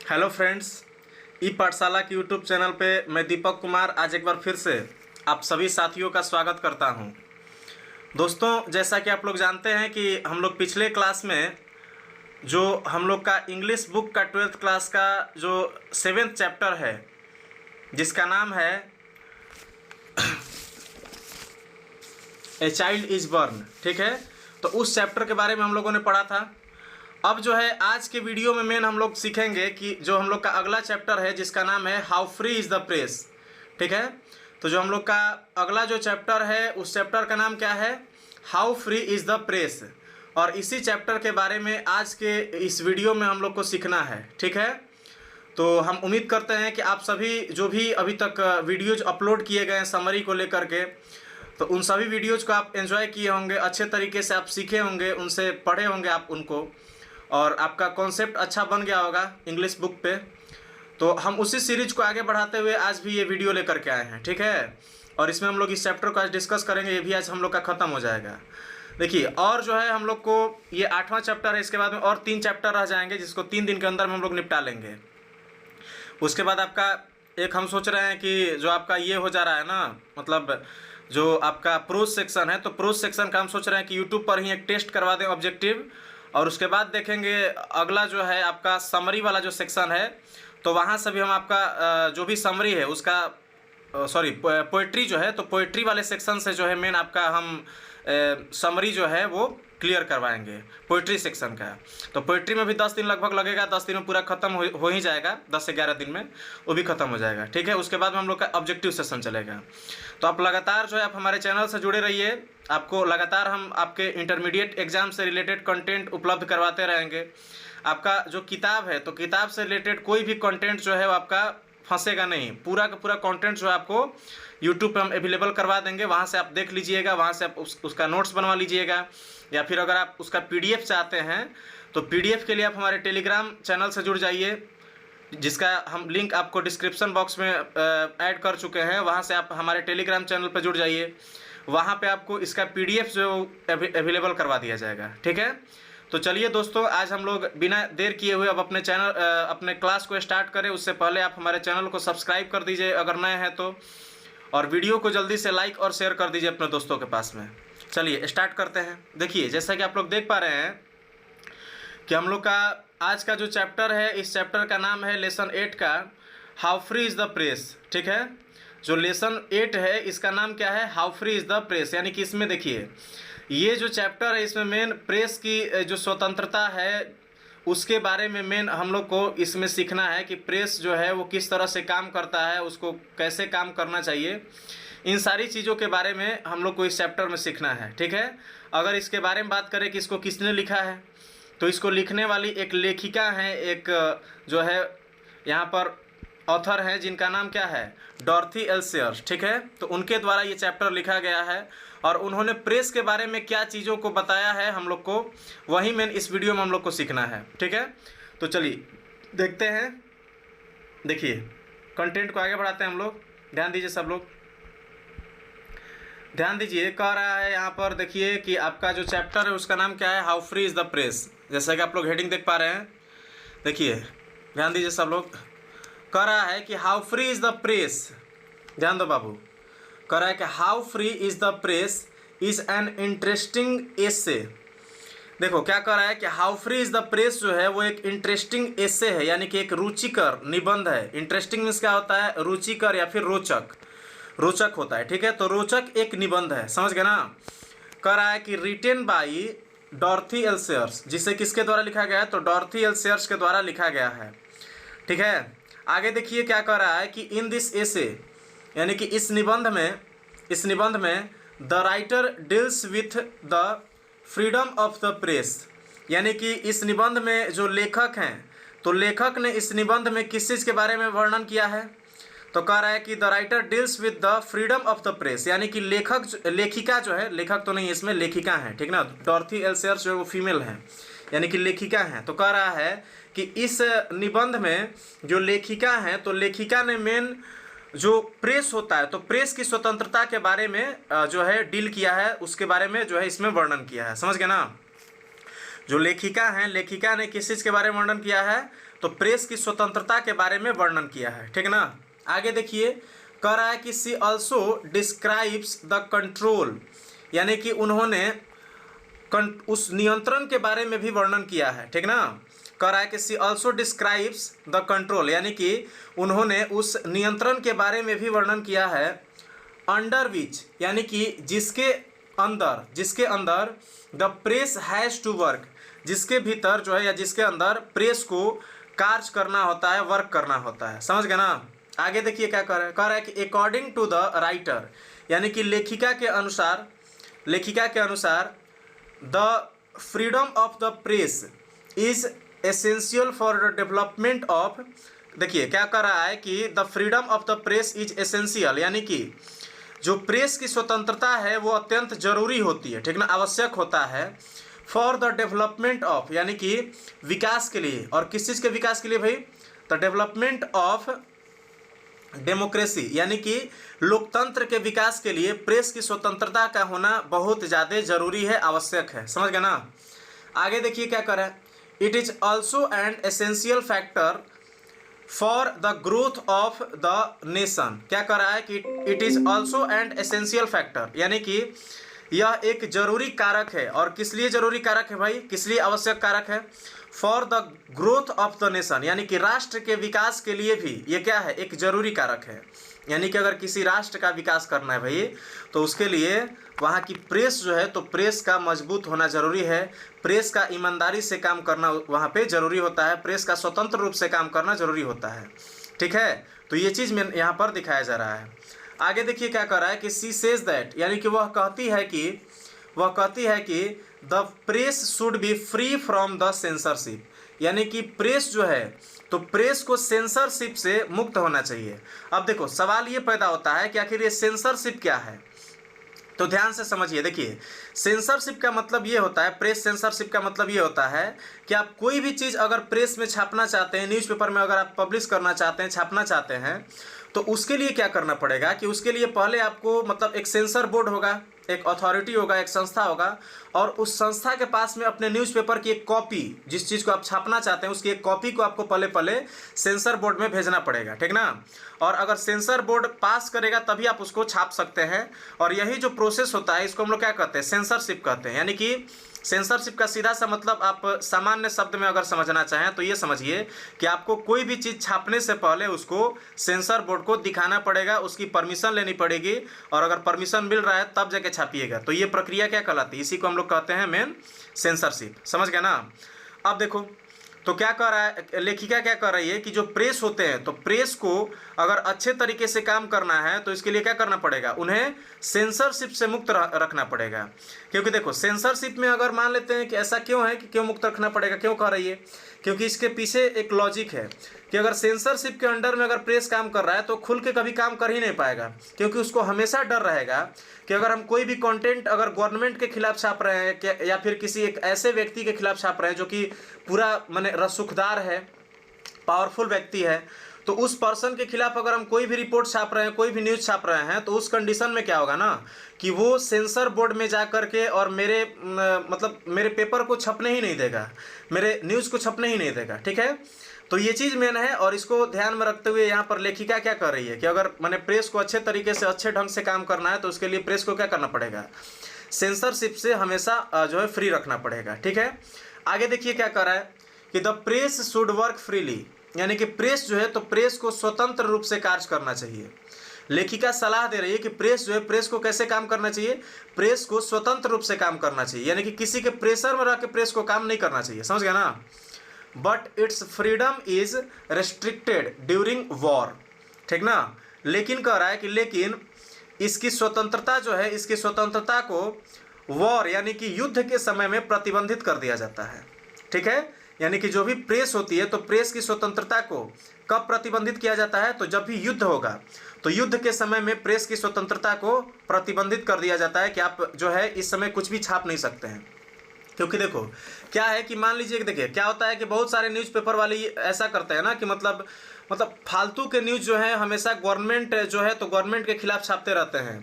Hello friends, ई पाठशाला के YouTube channel पे मैं दीपक कुमार आज एक बार फिर से आप सभी साथियों का स्वागत करता हूं। दोस्तों, जैसा कि आप लोग जानते हैं कि हम लोग पिछले क्लास में जो हम लोग का इंग्लिश बुक का 12th क्लास का जो 7th चैप्टर है जिसका नाम है ए चाइल्ड इज बर्न, ठीक है। तो उस चैप्टर के बारे में हम लोगों ने पढ़ा था। अब जो है आज के वीडियो में मेन हम लोग सीखेंगे कि जो हम लोग का अगला चैप्टर है जिसका नाम है how free is the press, ठीक है। तो जो हम लोग का अगला जो चैप्टर है उस चैप्टर का नाम क्या है, how free is the press. और इसी चैप्टर के बारे में आज के इस वीडियो में हम लोग को सीखना है, ठीक है। तो हम उम्मीद करते हैं कि आप सभी जो भी अभी तक वीडियोज अपलोड किए गए हैं समरी को लेकर के, तो उन सभी वीडियोज को आप एंजॉय किए होंगे, अच्छे तरीके से आप सीखे होंगे, उनसे पढ़े होंगे आप उनको, और आपका कॉन्सेप्ट अच्छा बन गया होगा इंग्लिश बुक पे। तो हम उसी सीरीज को आगे बढ़ाते हुए आज भी ये वीडियो लेकर के आए हैं, ठीक है। और इसमें हम लोग इस चैप्टर को आज डिस्कस करेंगे, ये भी आज हम लोग का ख़त्म हो जाएगा। देखिए, और जो है हम लोग को ये 8वां चैप्टर है, इसके बाद में और 3 चैप्टर रह जाएंगे जिसको 3 दिन के अंदर में हम लोग निपटा लेंगे। उसके बाद आपका एक हम सोच रहे हैं कि जो आपका ये हो जा रहा है ना, मतलब जो आपका प्रोज सेक्शन है, तो प्रोज सेक्शन का हम सोच रहे हैं कि यूट्यूब पर ही एक टेस्ट करवा दें ऑब्जेक्टिव, और उसके बाद देखेंगे अगला जो है आपका समरी वाला जो सेक्शन है, तो वहाँ से भी हम आपका जो भी समरी है उसका पोइट्री जो है, तो पोइट्री वाले सेक्शन से जो है मेन आपका हम समरी जो है वो क्लियर करवाएंगे पोइट्री सेक्शन का। तो पोइट्री में भी 10 दिन लगभग लगेगा, 10 दिन में पूरा खत्म हो ही जाएगा, 10 से 11 दिन में वो भी खत्म हो जाएगा, ठीक है। उसके बाद में हम लोग का ऑब्जेक्टिव सेशन चलेगा। तो आप लगातार जो है आप हमारे चैनल से जुड़े रहिए, आपको लगातार हम आपके इंटरमीडिएट एग्जाम से रिलेटेड कंटेंट उपलब्ध करवाते रहेंगे। आपका जो किताब है, तो किताब से रिलेटेड कोई भी कंटेंट जो है वो आपका फंसेगा नहीं, पूरा का पूरा कंटेंट जो है आपको यूट्यूब पे हम अवेलेबल करवा देंगे, वहाँ से आप देख लीजिएगा, वहाँ से आप उसका नोट्स बनवा लीजिएगा, या फिर अगर आप उसका PDF चाहते हैं तो PDF के लिए आप हमारे टेलीग्राम चैनल से जुड़ जाइए, जिसका हम लिंक आपको डिस्क्रिप्शन बॉक्स में ऐड कर चुके हैं। वहाँ से आप हमारे टेलीग्राम चैनल पर जुड़ जाइए, वहाँ पे आपको इसका PDF जो अवेलेबल करवा दिया जाएगा, ठीक है। तो चलिए दोस्तों, आज हम लोग बिना देर किए हुए अब अपने चैनल अपने क्लास को स्टार्ट करें। उससे पहले आप हमारे चैनल को सब्सक्राइब कर दीजिए अगर नए हैं तो, और वीडियो को जल्दी से लाइक और शेयर कर दीजिए अपने दोस्तों के पास में। चलिए स्टार्ट करते हैं। देखिए, जैसा कि आप लोग देख पा रहे हैं कि हम लोग का आज का जो चैप्टर है, इस चैप्टर का नाम है लेसन 8 का how free is the press, ठीक है। जो लेसन 8 है इसका नाम क्या है, how free is the press. यानी कि इसमें देखिए, ये जो चैप्टर है इसमें मेन प्रेस की जो स्वतंत्रता है उसके बारे में मेन हम लोग को इसमें सीखना है कि प्रेस जो है वो किस तरह से काम करता है, उसको कैसे काम करना चाहिए, इन सारी चीज़ों के बारे में हम लोग को इस चैप्टर में सीखना है, ठीक है। अगर इसके बारे में बात करें कि इसको किसने लिखा है, तो इसको लिखने वाली एक लेखिका हैं, एक जो है यहाँ पर ऑथर हैं जिनका नाम क्या है, डॉर्थी एल सेयर्स, ठीक है। तो उनके द्वारा ये चैप्टर लिखा गया है, और उन्होंने प्रेस के बारे में क्या चीज़ों को बताया है हम लोग को, वही मेन इस वीडियो में हम लोग को सीखना है, ठीक है। तो चलिए देखते हैं। देखिए, कंटेंट को आगे बढ़ाते हैं हम लोग। ध्यान दीजिए सब लोग, ध्यान दीजिए। कह रहा है यहाँ पर, देखिए कि आपका जो चैप्टर है उसका नाम क्या है, how free is the press. जैसा कि आप लोग हेडिंग देख पा रहे हैं, देखिए ध्यान दीजिए सब लोग। कह रहा है कि how free is the press, ध्यान दो बाबू। कह रहा है कि how free is the press is an interesting essay. देखो क्या कह रहा है कि how free is the press जो है वो एक इंटरेस्टिंग एसे है, यानी कि एक रुचिकर निबंध है। इंटरेस्टिंग मीन्स क्या होता है, रुचिकर या फिर रोचक, रोचक होता है, ठीक है। तो रोचक एक निबंध है, समझ गए ना। कह रहा है कि रिटेन बाई डॉर्थी एल सेयर्स, जिसे किसके द्वारा लिखा गया है, तो डॉर्थी एल सेयर्स के द्वारा लिखा गया है, ठीक है। आगे देखिए क्या कह रहा है कि इन दिस एसे, यानी कि इस निबंध में the writer deals with the freedom of the press, यानी कि इस निबंध में जो लेखक हैं, तो लेखक ने इस निबंध में किस चीज़ के बारे में वर्णन किया है, तो कह रहा है कि the writer deals with the freedom of the press, यानी कि लेखिका जो है, लेखक तो नहीं इसमें लेखिका है, ठीक ना। डॉर्थी एल सेयर्स जो है वो फीमेल हैं, यानी कि लेखिका हैं। तो कह रहा है कि इस निबंध में जो लेखिका हैं, तो लेखिका ने मेन जो प्रेस होता है, तो प्रेस की स्वतंत्रता के बारे में जो है डील किया है, उसके बारे में जो है इसमें वर्णन किया है, समझ गए ना। जो लेखिका हैं, लेखिका ने किस चीज़ के बारे में वर्णन किया है, तो प्रेस की स्वतंत्रता के बारे में वर्णन किया है, ठीक ना। आगे देखिए, कह रहा है कि सी ऑल्सो डिस्क्राइब्स द कंट्रोल, यानी कि उन्होंने उस नियंत्रण के बारे में भी वर्णन किया है, ठीक ना। कह रहा है कि सी ऑल्सो डिस्क्राइब्स द कंट्रोल, यानी कि उन्होंने उस नियंत्रण के बारे में भी वर्णन किया है, अंडर विच, यानी कि जिसके अंदर the press has to work, जिसके भीतर जो है या जिसके अंदर प्रेस को कार्य करना होता है, वर्क करना होता है, समझ गए ना। आगे देखिए क्या कह रहा है कि अकॉर्डिंग टू द राइटर, यानी कि लेखिका के अनुसार the freedom of the press is essential for the development of, देखिए क्या कर रहा है कि the freedom of the press is essential, यानी कि जो प्रेस की स्वतंत्रता है वो अत्यंत जरूरी होती है, ठीक ना, आवश्यक होता है, फॉर द डेवलपमेंट ऑफ, यानी कि विकास के लिए। और किस चीज़ के विकास के लिए भाई, द डेवलपमेंट ऑफ डेमोक्रेसी, यानी कि लोकतंत्र के विकास के लिए प्रेस की स्वतंत्रता का होना बहुत ज़्यादा जरूरी है, आवश्यक है, समझ गए ना। आगे देखिए क्या कर रहा है, it is also an essential factor for the growth of the nation, क्या कर रहा है कि it is also an essential factor, यानी कि यह एक जरूरी कारक है। और किस लिए जरूरी कारक है भाई, किस लिए आवश्यक कारक है, for the growth of the nation, यानी कि राष्ट्र के विकास के लिए भी ये क्या है, एक जरूरी कारक है। यानी कि अगर किसी राष्ट्र का विकास करना है भाई, तो उसके लिए वहाँ की प्रेस जो है, तो प्रेस का मजबूत होना जरूरी है, प्रेस का ईमानदारी से काम करना वहाँ पे जरूरी होता है, प्रेस का स्वतंत्र रूप से काम करना जरूरी होता है, ठीक है। तो ये चीज़ में यहाँ पर दिखाया जा रहा है। आगे देखिए क्या कर रहा है कि सी सेज दैट, यानी कि वह कहती है कि the press should be free from the censorship, यानी कि प्रेस जो है तो प्रेस को सेंसरशिप से मुक्त होना चाहिए। अब देखो सवाल ये पैदा होता है कि आखिर ये सेंसरशिप क्या है, तो ध्यान से समझिए। देखिए सेंसरशिप का मतलब ये होता है, प्रेस सेंसरशिप का मतलब ये होता है कि आप कोई भी चीज़ अगर प्रेस में छापना चाहते हैं, न्यूज़पेपर में अगर आप पब्लिश करना चाहते हैं, छापना चाहते हैं, तो उसके लिए क्या करना पड़ेगा कि उसके लिए पहले आपको मतलब एक सेंसर बोर्ड होगा, एक अथॉरिटी होगा, एक संस्था होगा, और उस संस्था के पास में अपने न्यूज़पेपर की एक कॉपी, जिस चीज़ को आप छापना चाहते हैं उसकी एक कॉपी को आपको पहले सेंसर बोर्ड में भेजना पड़ेगा, ठीक ना। और अगर सेंसर बोर्ड पास करेगा तभी आप उसको छाप सकते हैं। और यही जो प्रोसेस होता है इसको हम लोग क्या कहते हैं, सेंसरशिप कहते हैं। यानी कि सेंसरशिप का सीधा सा मतलब आप सामान्य शब्द में अगर समझना चाहें तो ये समझिए कि आपको कोई भी चीज़ छापने से पहले उसको सेंसर बोर्ड को दिखाना पड़ेगा, उसकी परमिशन लेनी पड़ेगी, और अगर परमिशन मिल रहा है तब जाके छापिएगा। तो ये प्रक्रिया क्या कहलाती है, इसी को हम लोग कहते हैं मेन सेंसरशिप, समझ गए ना। अब देखो तो क्या कह रहा है लेखिका, क्या कह रही है कि जो प्रेस होते हैं तो प्रेस को अगर अच्छे तरीके से काम करना है तो इसके लिए क्या करना पड़ेगा, उन्हें सेंसरशिप से मुक्त रखना पड़ेगा। क्योंकि देखो सेंसरशिप में अगर मान लेते हैं कि ऐसा क्यों है कि क्यों मुक्त रखना पड़ेगा, क्यों कह रही है, क्योंकि इसके पीछे एक लॉजिक है कि अगर सेंसरशिप के अंडर में अगर प्रेस काम कर रहा है तो खुल के कभी काम कर ही नहीं पाएगा, क्योंकि उसको हमेशा डर रहेगा कि अगर हम कोई भी कंटेंट अगर गवर्नमेंट के खिलाफ छाप रहे हैं या फिर किसी एक ऐसे व्यक्ति के खिलाफ छाप रहे हैं जो कि पूरा माने रसूखदार है, पावरफुल व्यक्ति है, तो उस पर्सन के खिलाफ अगर हम कोई भी रिपोर्ट छाप रहे हैं, कोई भी न्यूज़ छाप रहे हैं, तो उस कंडीशन में क्या होगा ना कि वो सेंसर बोर्ड में जा कर के और मेरे पेपर को छपने ही नहीं देगा, मेरे न्यूज़ को छपने ही नहीं देगा, ठीक है। तो ये चीज़ मेन है, और इसको ध्यान में रखते हुए यहाँ पर लेखिका क्या कर रही है कि अगर मैंने प्रेस को अच्छे तरीके से अच्छे ढंग से काम करना है तो उसके लिए प्रेस को क्या करना पड़ेगा, सेंसरशिप से हमेशा जो है फ्री रखना पड़ेगा, ठीक है। आगे देखिए क्या कर रहा है कि the press should work freely, यानी कि प्रेस जो है तो प्रेस को स्वतंत्र रूप से कार्य करना चाहिए। लेखिका सलाह दे रही है कि प्रेस जो है प्रेस को कैसे काम करना चाहिए, प्रेस को स्वतंत्र रूप से काम करना चाहिए, यानी कि किसी के प्रेशर में रह के प्रेस को काम नहीं करना चाहिए, समझ गया ना। But it's freedom is restricted during war, ठीक ना। लेकिन कह रहा है कि लेकिन इसकी स्वतंत्रता जो है, इसकी स्वतंत्रता को वॉर यानी कि युद्ध के समय में प्रतिबंधित कर दिया जाता है, ठीक है। यानी कि जो भी प्रेस होती है तो प्रेस की स्वतंत्रता को कब प्रतिबंधित किया जाता है, तो जब भी युद्ध होगा तो युद्ध के समय में प्रेस की स्वतंत्रता को प्रतिबंधित कर दिया जाता है कि आप जो है इस समय कुछ भी छाप नहीं सकते हैं, क्योंकि देखो क्या है कि मान लीजिए कि देखिए क्या होता है कि बहुत सारे न्यूज़पेपर वाले ऐसा करते हैं ना कि मतलब फालतू के न्यूज़ जो है हमेशा गवर्नमेंट जो है तो गवर्नमेंट के खिलाफ छापते रहते हैं,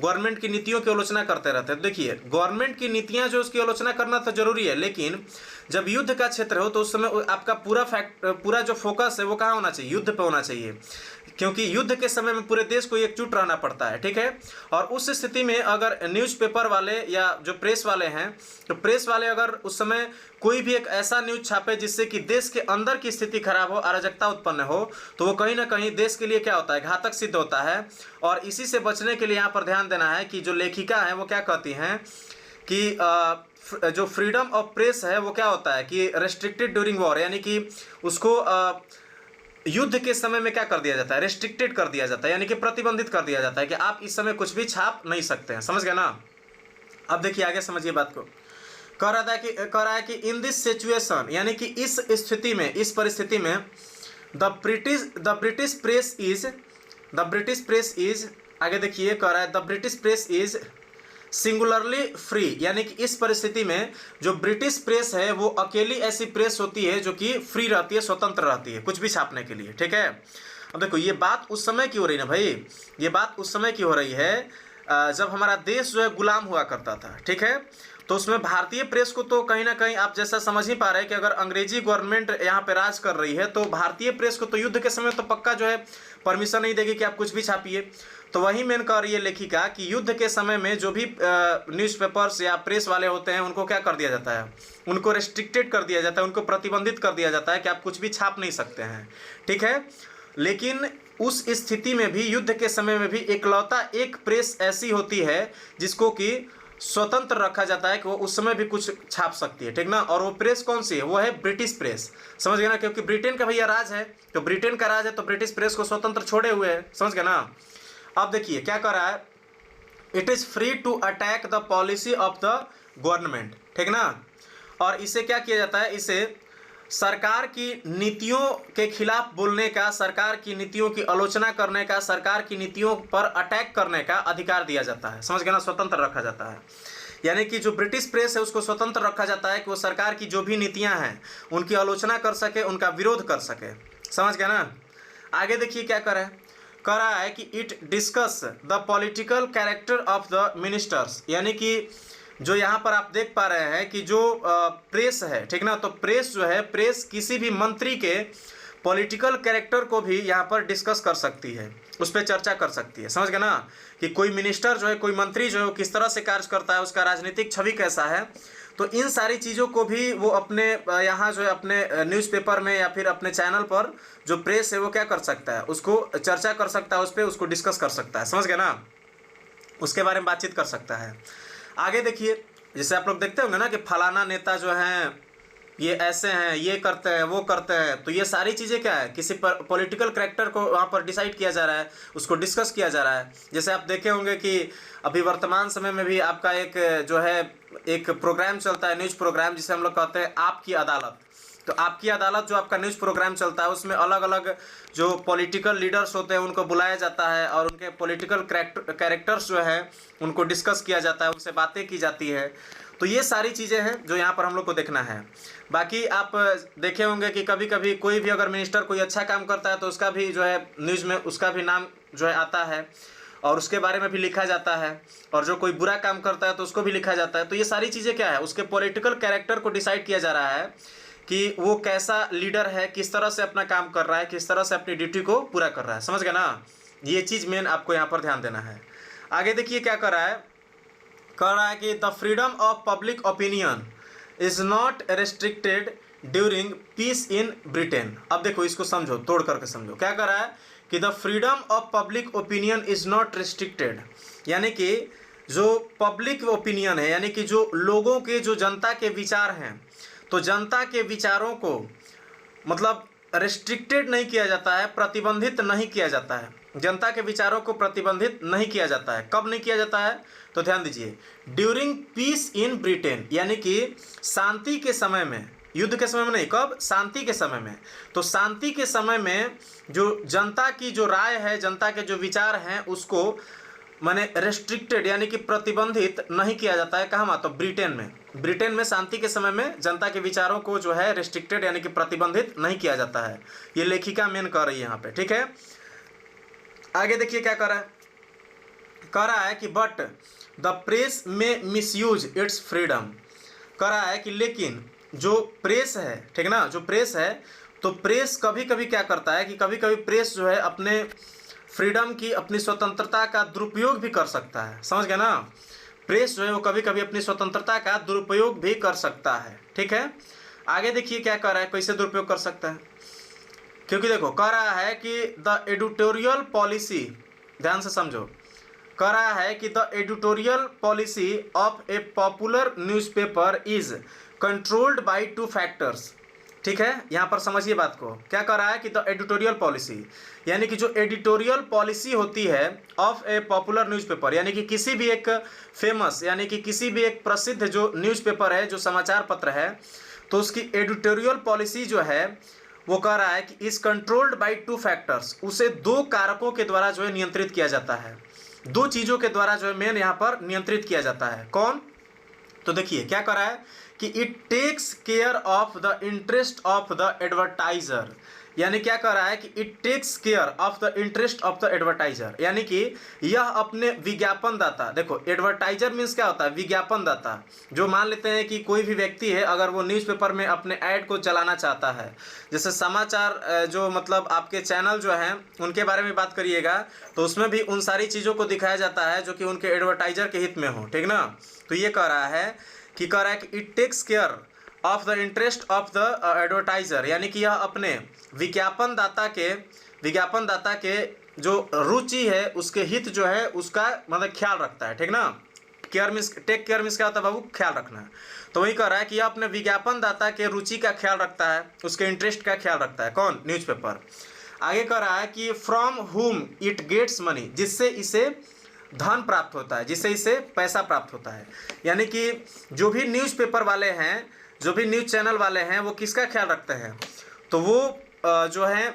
गवर्नमेंट की नीतियों की आलोचना करते रहते हैं। देखिए गवर्नमेंट की नीतियां जो उसकी आलोचना करना तो जरूरी है, लेकिन जब युद्ध का क्षेत्र हो तो उस समय आपका पूरा जो फोकस है वो कहाँ होना चाहिए, युद्ध पे होना चाहिए, क्योंकि युद्ध के समय में पूरे देश को एकजुट रहना पड़ता है, ठीक है। और उस स्थिति में अगर न्यूज़पेपर वाले या जो प्रेस वाले हैं तो प्रेस वाले अगर उस समय कोई भी एक ऐसा न्यूज़ छापे जिससे कि देश के अंदर की स्थिति खराब हो, अराजकता उत्पन्न हो, तो वो कहीं ना कहीं देश के लिए क्या होता है, घातक सिद्ध होता है। और इसी से बचने के लिए यहाँ पर ध्यान देना है कि जो लेखिका है वो क्या कहती हैं कि जो फ्रीडम ऑफ प्रेस है वो क्या होता है कि रेस्ट्रिक्टेड ड्यूरिंग वॉर, यानी कि उसको युद्ध के समय में क्या कर दिया जाता है, रेस्ट्रिक्टेड कर दिया जाता है, यानी कि प्रतिबंधित कर दिया जाता है कि आप इस समय कुछ भी छाप नहीं सकते हैं। समझ गए ना। अब देखिए आगे समझिए बात को। कह रहा है कि इन दिस सिचुएशन, यानी कि इस स्थिति में, इस परिस्थिति में द ब्रिटिश प्रेस इज आगे देखिए कह रहा है the British press is singularly free, यानी कि इस परिस्थिति में जो ब्रिटिश प्रेस है वो अकेली ऐसी प्रेस होती है जो कि फ्री रहती है, स्वतंत्र रहती है कुछ भी छापने के लिए, ठीक है। अब देखो ये बात उस समय की हो रही ना भाई, ये बात उस समय की हो रही है जब हमारा देश जो है गुलाम हुआ करता था, ठीक है। तो उसमें भारतीय प्रेस को तो कहीं ना कहीं आप जैसा समझ ही पा रहे हैं कि अगर अंग्रेजी गवर्नमेंट यहाँ पे राज कर रही है तो भारतीय प्रेस को तो युद्ध के समय तो पक्का जो है परमिशन नहीं देगी कि आप कुछ भी छापिए। तो वही मेन कह रही है लेखिका कि युद्ध के समय में जो भी न्यूज़पेपर्स या प्रेस वाले होते हैं उनको क्या कर दिया जाता है, उनको रेस्ट्रिक्टेड कर दिया जाता है, उनको प्रतिबंधित कर दिया जाता है कि आप कुछ भी छाप नहीं सकते हैं, ठीक है। लेकिन उस स्थिति में भी, युद्ध के समय में भी इकलौता एक प्रेस ऐसी होती है जिसको कि स्वतंत्र रखा जाता है कि वो उस समय भी कुछ छाप सकती है, ठीक ना। और वो प्रेस कौन सी है, वो है ब्रिटिश प्रेस। समझ गए ना, क्योंकि ब्रिटेन का भैया राज है, तो ब्रिटेन का राज है तो ब्रिटिश प्रेस को स्वतंत्र छोड़े हुए है। समझ गए ना। अब देखिए क्या कर रहा है, it is free to attack the policy of the government, ठीक ना। और इसे क्या किया जाता है, इसे सरकार की नीतियों के खिलाफ बोलने का, सरकार की नीतियों की आलोचना करने का, सरकार की नीतियों पर अटैक करने का अधिकार दिया जाता है। समझ गए ना, स्वतंत्र रखा जाता है। यानी कि जो ब्रिटिश प्रेस है उसको स्वतंत्र रखा जाता है कि वो सरकार की जो भी नीतियां हैं उनकी आलोचना कर सके, उनका विरोध कर सके। समझ गए ना। आगे देखिए क्या कर रहा है कि it discuss the political character of the ministers, यानी कि जो यहाँ पर आप देख पा रहे हैं कि जो प्रेस है, ठीक ना, तो प्रेस जो है, प्रेस किसी भी मंत्री के पॉलिटिकल कैरेक्टर को भी यहाँ पर डिस्कस कर सकती है, उस पर चर्चा कर सकती है। समझ गए ना, कि कोई मिनिस्टर जो है, कोई मंत्री जो है, वो किस तरह से कार्य करता है, उसका राजनीतिक छवि कैसा है, तो इन सारी चीज़ों को भी वो अपने यहाँ जो है अपने न्यूज़पेपर में या फिर अपने चैनल पर जो प्रेस है वो क्या कर सकता है, उसको चर्चा कर सकता है, उस पर उसको डिस्कस कर सकता है। समझ गए ना, उसके बारे में बातचीत कर सकता है। आगे देखिए, जैसे आप लोग देखते होंगे ना कि फलाना नेता जो हैं ये ऐसे हैं, ये करते हैं, वो करते हैं, तो ये सारी चीज़ें क्या है, किसी पॉलिटिकल कैरेक्टर को वहाँ पर डिसाइड किया जा रहा है, उसको डिस्कस किया जा रहा है। जैसे आप देखे होंगे कि अभी वर्तमान समय में भी आपका एक जो है एक प्रोग्राम चलता है, न्यूज़ प्रोग्राम, जिसे हम लोग कहते हैं आपकी अदालत। तो आपकी अदालत जो आपका न्यूज़ प्रोग्राम चलता है उसमें अलग अलग जो पॉलिटिकल लीडर्स होते हैं उनको बुलाया जाता है और उनके पॉलिटिकल कैरेक्टर्स जो है उनको डिस्कस किया जाता है, उनसे बातें की जाती है। तो ये सारी चीज़ें हैं जो यहाँ पर हम लोग को देखना है। बाकी आप देखे होंगे कि कभी कभी कोई भी अगर मिनिस्टर कोई अच्छा काम करता है तो उसका भी जो है न्यूज़ में उसका भी नाम जो है आता है और उसके बारे में भी लिखा जाता है, और जो कोई बुरा काम करता है तो उसको भी लिखा जाता है। तो ये सारी चीज़ें क्या है, उसके पॉलिटिकल कैरेक्टर को डिसाइड किया जा रहा है कि वो कैसा लीडर है, किस तरह से अपना काम कर रहा है, किस तरह से अपनी ड्यूटी को पूरा कर रहा है। समझ गए ना, ये चीज़ मेन आपको यहाँ पर ध्यान देना है। आगे देखिए क्या कर रहा है, कह रहा है कि the freedom of public opinion is not restricted during peace in Britain. अब देखो इसको समझो, तोड़ करके समझो। क्या कर रहा है कि the freedom of public opinion is not restricted, यानी कि जो पब्लिक ओपिनियन है, यानी कि जो लोगों के, जो जनता के विचार हैं, तो जनता के विचारों को मतलब रेस्ट्रिक्टेड नहीं किया जाता है, प्रतिबंधित नहीं किया जाता है। जनता के विचारों को प्रतिबंधित नहीं किया जाता है। कब नहीं किया जाता है, तो ध्यान दीजिए, ड्यूरिंग पीस इन ब्रिटेन, यानी कि शांति के समय में, युद्ध के समय में नहीं, कब, शांति के समय में। तो शांति के समय में जो जनता की जो राय है, जनता के जो विचार हैं, उसको माने रेस्ट्रिक्टेड यानी कि प्रतिबंधित नहीं किया जाता है। कहाँ, तो ब्रिटेन में, ब्रिटेन में शांति के समय में जनता के विचारों को जो है रिस्ट्रिक्टेड यानी कि प्रतिबंधित नहीं किया जाता है। ये लेखिका मेन कह रही है यहाँ पे, ठीक है। आगे देखिए क्या कर रहा है, कह रहा है कि बट द प्रेस में मिसयूज इट्स फ्रीडम। कह रहा है कि लेकिन जो प्रेस है, ठीक ना, जो प्रेस है, तो प्रेस कभी कभी क्या करता है कि कभी कभी प्रेस जो है अपने फ्रीडम की, अपनी स्वतंत्रता का दुरुपयोग भी कर सकता है। समझ गए ना, प्रेस जो है वो कभी कभी अपनी स्वतंत्रता का दुरुपयोग भी कर सकता है, ठीक है। आगे देखिए क्या कह रहा है, कैसे दुरुपयोग कर सकता है, क्योंकि देखो कह रहा है कि द एडिटोरियल पॉलिसी, ध्यान से समझो, कह रहा है कि the editorial policy of A popular newspaper is controlled by two factors. ठीक है, यहाँ पर समझिए बात को, क्या कह रहा है कि द एडिटोरियल पॉलिसी, यानी कि जो एडिटोरियल पॉलिसी होती है ऑफ ए पॉपुलर न्यूज़पेपर, यानी कि किसी भी एक फेमस, यानी कि किसी भी एक प्रसिद्ध जो न्यूज़पेपर है, जो समाचार पत्र है, तो उसकी एडिटोरियल पॉलिसी जो है वो कह रहा है कि is controlled by two factors, उसे दो कारकों के द्वारा जो है नियंत्रित किया जाता है, दो चीज़ों के द्वारा जो है मेन यहाँ पर नियंत्रित किया जाता है। कौन? तो देखिए क्या कर रहा है कि it takes care of the interest of the advertiser, यानी क्या कर रहा है कि it takes care of the interest of the advertiser, यानी कि यह अपने विज्ञापन दाता, देखो एडवर्टाइजर मीन्स क्या होता है, विज्ञापन दाता। जो मान लेते हैं कि कोई भी व्यक्ति है, अगर वो न्यूज़पेपर में अपने ऐड को चलाना चाहता है, जैसे समाचार जो मतलब आपके चैनल जो हैं उनके बारे में बात करिएगा, तो उसमें भी उन सारी चीज़ों को दिखाया जाता है जो कि उनके एडवर्टाइजर के हित में हो, ठीक ना। तो ये कह रहा है कि it takes care of the interest of the advertiser, यानी कि यह अपने विज्ञापन दाता के जो रुचि है, उसके हित जो है उसका मतलब ख्याल रखता है, ठीक ना। Care means, take care means क्या होता है बाबू, ख्याल रखना। तो वही कह रहा है कि यह अपने विज्ञापन दाता के रुचि का ख्याल रखता है, उसके इंटरेस्ट का ख्याल रखता है। कौन? न्यूज़पेपर। आगे कह रहा है कि फ्रॉम हुम इट गेट्स मनी, जिससे इसे धन प्राप्त होता है, जिससे इसे पैसा प्राप्त होता है। यानी कि जो भी न्यूज़पेपर वाले हैं, जो भी न्यूज़ चैनल वाले हैं, वो किसका ख्याल रखते हैं, तो वो जो है,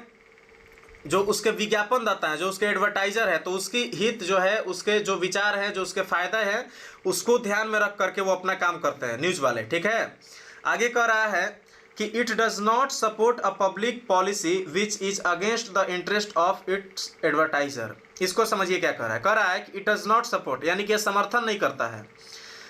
जो उसके विज्ञापन दाता है, जो उसके एडवर्टाइजर है, तो उसकी हित जो है, उसके जो विचार है, जो उसके फायदा है, उसको ध्यान में रख करके वो अपना काम करते हैं न्यूज़ वाले, ठीक है। आगे कह रहा है कि it does not support a public policy which is against the interest of its advertiser. इसको समझिए क्या कह रहा है कि इट डज नॉट सपोर्ट, यानी कि यह समर्थन नहीं करता है,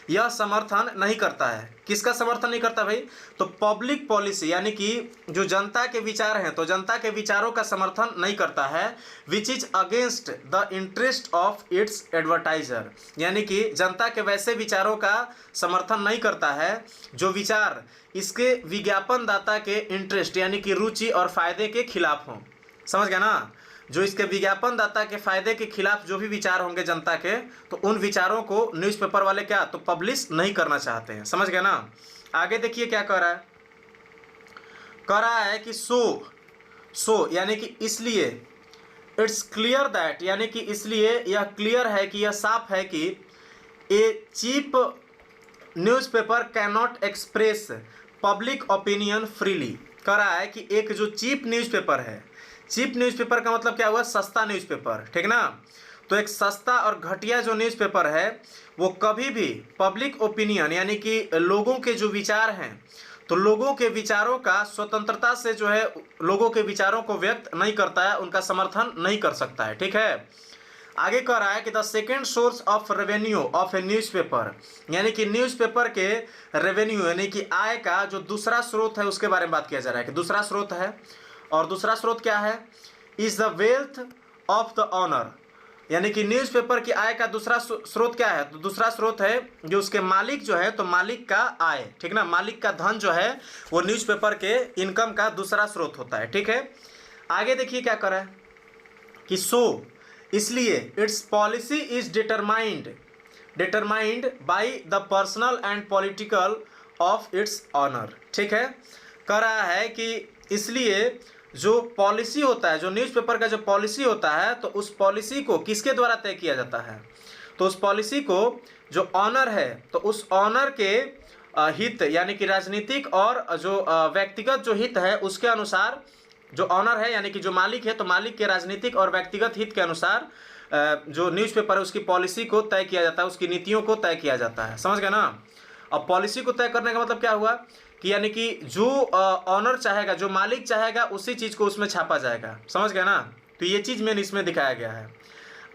यह समर्थन नहीं करता है। किसका समर्थन नहीं करता भाई? तो पब्लिक पॉलिसी, यानी कि जो जनता के विचार हैं, तो जनता के विचारों का समर्थन नहीं करता है, which is against the interest of its advertiser, यानी कि जनता के वैसे विचारों का समर्थन नहीं करता है जो विचार इसके विज्ञापन दाता के इंटरेस्ट यानी कि रुचि और फायदे के खिलाफ हों। समझ गया ना, जो इसके विज्ञापन दाता के फायदे के खिलाफ जो भी विचार होंगे जनता के, तो उन विचारों को न्यूज़पेपर वाले क्या तो पब्लिश नहीं करना चाहते हैं। समझ गए ना। आगे देखिए क्या कह रहा है कि सो यानी कि इसलिए, इट्स क्लियर दैट, यानी कि इसलिए यह क्लियर है कि यह साफ है कि a cheap newspaper cannot express public opinion freely. कह रहा है कि एक जो चीप न्यूज़पेपर है, चीप न्यूज़पेपर का मतलब क्या हुआ, सस्ता न्यूज़पेपर, ठीक ना। तो एक सस्ता और घटिया जो न्यूज़पेपर है वो कभी भी पब्लिक ओपिनियन यानी कि लोगों के जो विचार हैं, तो लोगों के विचारों का स्वतंत्रता से जो है लोगों के विचारों को व्यक्त नहीं करता है, उनका समर्थन नहीं कर सकता है, ठीक है। आगे कह रहा है कि the second source of revenue of A newspaper, यानी कि न्यूज़पेपर के रेवेन्यू यानी कि आय का जो दूसरा स्रोत है उसके बारे में बात किया जा रहा है कि दूसरा स्रोत है, और दूसरा स्रोत क्या है, is the wealth of the owner, यानी कि न्यूज़पेपर की आय का दूसरा स्रोत क्या है, तो दूसरा स्रोत है जो उसके मालिक जो है, तो मालिक का आय, ठीक ना, मालिक का धन जो है वो न्यूज़पेपर के इनकम का दूसरा स्रोत होता है, ठीक है। आगे देखिए क्या कर रहा है कि सो इसलिए its policy is determined by the personal and political of its owner, ठीक है। कह रहा है कि इसलिए जो पॉलिसी होता है, जो न्यूज़पेपर का जो पॉलिसी होता है, तो उस पॉलिसी को किसके द्वारा तय किया जाता है, तो उस पॉलिसी को जो ऑनर है, तो उस ऑनर के हित यानी कि राजनीतिक और जो व्यक्तिगत जो हित है उसके अनुसार, जो ऑनर है यानी कि जो मालिक है, तो मालिक के राजनीतिक और व्यक्तिगत हित के अनुसार जो न्यूज़पेपर है उसकी पॉलिसी को तय किया जाता है, उसकी नीतियों को तय किया जाता है। समझ गए ना। अब पॉलिसी को तय करने का मतलब क्या हुआ कि यानी कि जो ऑनर चाहेगा, जो मालिक चाहेगा, उसी चीज़ को उसमें छापा जाएगा। समझ गया ना? तो ये चीज़ मैंने इसमें दिखाया गया है।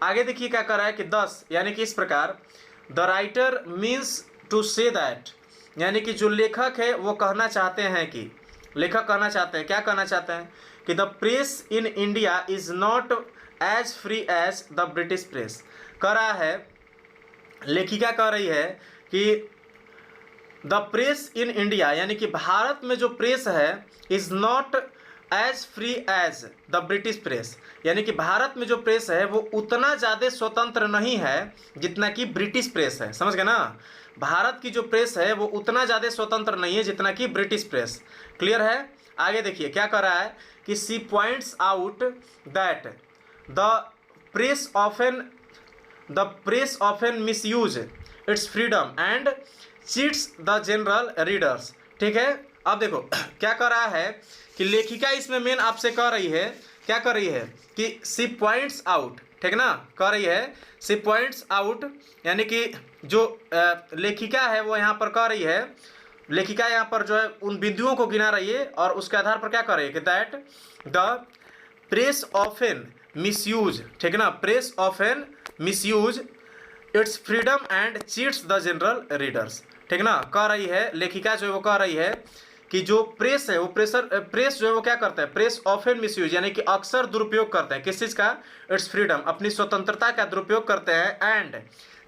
आगे देखिए क्या कर रहा है कि 10 यानी कि इस प्रकार the writer means to say that, यानी कि जो लेखक है वो कहना चाहते हैं कि, लेखक कहना चाहते हैं, क्या कहना चाहते हैं कि the press in India is not as free as the British press. कह रहा है, लेखिका कह रही है कि द प्रेस इन इंडिया यानी कि भारत में जो प्रेस है is not as free as the British press, यानी कि भारत में जो प्रेस है वो उतना ज़्यादा स्वतंत्र नहीं है जितना कि ब्रिटिश प्रेस है। समझ गए ना? भारत की जो प्रेस है वो उतना ज़्यादा स्वतंत्र नहीं है जितना कि ब्रिटिश प्रेस। क्लियर है? आगे देखिए क्या कर रहा है कि she points out that the press often misuses its freedom and cheats the general readers. ठीक है, अब देखो क्या कर रहा है कि लेखिका इसमें मेन आपसे कह रही है, क्या कर रही है कि सी पॉइंट्स आउट, ठीक ना, कह रही है सी पॉइंट्स आउट, यानी कि जो लेखिका है वो यहाँ पर कह रही है, लेखिका यहाँ पर जो है उन बिंदुओं को गिना रही है और उसके आधार पर क्या कर रही है कि that the press often misuse, ठीक है ना, press often misuses its freedom and cheats the general readers. ठीक ना, कह रही है लेखिका जो है वो कह रही है कि जो प्रेस है वो प्रेस जो है वो क्या करता है, प्रेस ऑफन मिसयूज यानी कि अक्सर दुरुपयोग करते हैं, किस चीज़ का, इट्स फ्रीडम, अपनी स्वतंत्रता का दुरुपयोग करते हैं, and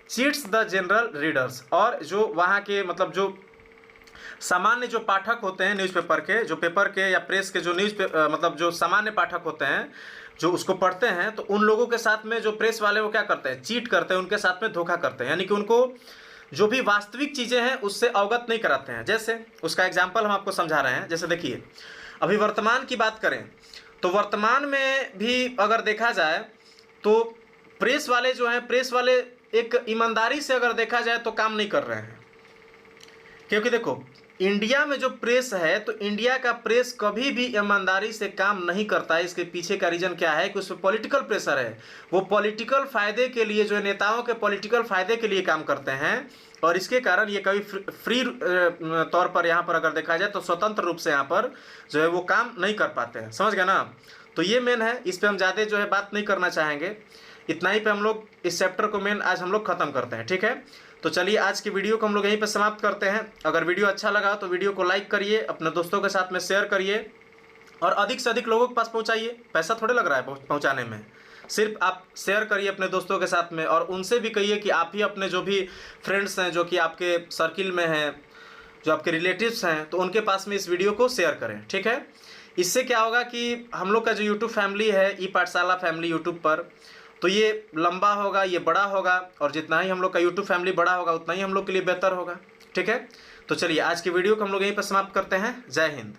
cheats the general readers, और जो वहाँ के मतलब जो सामान्य जो पाठक होते हैं न्यूज़पेपर के, जो पेपर के या प्रेस के जो मतलब जो सामान्य पाठक होते हैं जो उसको पढ़ते हैं, तो उन लोगों के साथ में जो प्रेस वाले वो क्या करते हैं, चीट करते हैं, उनके साथ में धोखा करते हैं, यानी कि उनको जो भी वास्तविक चीज़ें हैं उससे अवगत नहीं कराते हैं। जैसे उसका एग्जाम्पल हम आपको समझा रहे हैं। जैसे देखिए अभी वर्तमान की बात करें तो वर्तमान में भी अगर देखा जाए तो प्रेस वाले जो हैं, प्रेस वाले एक ईमानदारी से अगर देखा जाए तो काम नहीं कर रहे हैं, क्योंकि देखो इंडिया में जो प्रेस है तो इंडिया का प्रेस कभी भी ईमानदारी से काम नहीं करता है। इसके पीछे का रीज़न क्या है कि उसमें पॉलिटिकल प्रेशर है, वो पॉलिटिकल फ़ायदे के लिए, जो नेताओं के पॉलिटिकल फ़ायदे के लिए काम करते हैं, और इसके कारण ये कभी फ्री तौर पर यहाँ पर अगर देखा जाए तो स्वतंत्र रूप से यहाँ पर जो है वो काम नहीं कर पाते हैं। समझ गए ना? तो ये मेन है, इस पर हम ज़्यादा जो है बात नहीं करना चाहेंगे। इतना ही पे हम लोग इस चैप्टर को मेन आज हम लोग ख़त्म करते हैं। ठीक है, तो चलिए आज की वीडियो को हम लोग यहीं पर समाप्त करते हैं। अगर वीडियो अच्छा लगा तो वीडियो को लाइक करिए, अपने दोस्तों के साथ में शेयर करिए और अधिक से अधिक लोगों के पास पहुंचाइए। पैसा थोड़े लग रहा है पहुंचाने में, सिर्फ आप शेयर करिए अपने दोस्तों के साथ में, और उनसे भी कहिए कि आप ही अपने जो भी फ्रेंड्स हैं, जो कि आपके सर्किल में हैं, जो आपके रिलेटिव्स हैं, तो उनके पास में इस वीडियो को शेयर करें। ठीक है, इससे क्या होगा कि हम लोग का जो यूट्यूब फैमिली है, ई पाठशाला फैमिली यूट्यूब पर, तो ये लंबा होगा, ये बड़ा होगा, और जितना ही हम लोग का यूट्यूब फैमिली बड़ा होगा उतना ही हम लोग के लिए बेहतर होगा। ठीक है, तो चलिए आज की वीडियो को हम लोग यहीं पर समाप्त करते हैं। जय हिंद।